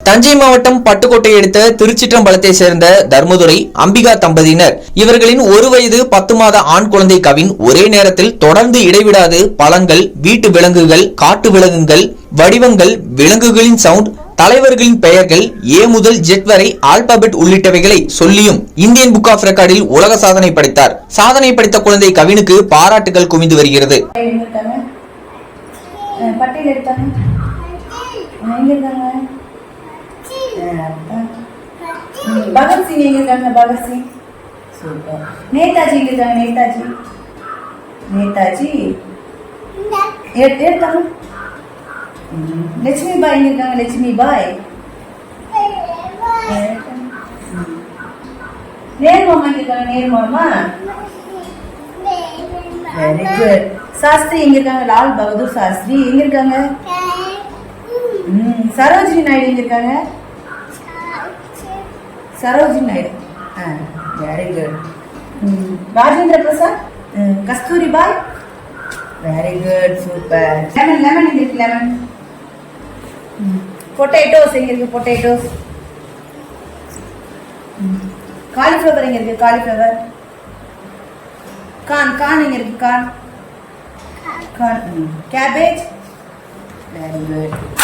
தஞ்சை மாவட்டம் பட்டுக்கோட்டை அடுத்த திருச்சிற்றம்பலத்தை சேர்ந்த தர்மதுரை அம்பிகா தம்பதியினர் இவர்களின் 1 வயது 10 மாத ஆண் குழந்தை கவின் ஒரே நேரத்தில் தொடர்ந்து இடைவிடாது பழங்கள், வீட்டு விலங்குகள், காட்டு விலங்குகள், வடிவங்கள், விலங்குகளின் சவுண்ட், தலைவர்களின் பெயர்கள் A முதல் Z வரை ஆல்பாபெட் உள்ளிட்டவைகளை சொல்லியும் இந்தியன் புக் ஆஃப் ரெக்கார்டில் உலக சாதனை படைத்தார். சாதனை படைத்த குழந்தை கவினுக்கு பாராட்டுகள் குவிந்து வருகிறது. Bhagat Singh Bhagat Singh Netaji Netaji Netaji Lakshmi Bai Lakshmi Bai Nehru Mama Nehru Mama very good Shastri Lal Bahadur Shastri Sarojini Naidu Sarojini Naidu very good Rajendra Prasad Kasturi Bai very good super lemon lemon lemon potatoes potatoes cauliflower cauliflower corn corn corn corn cabbage very good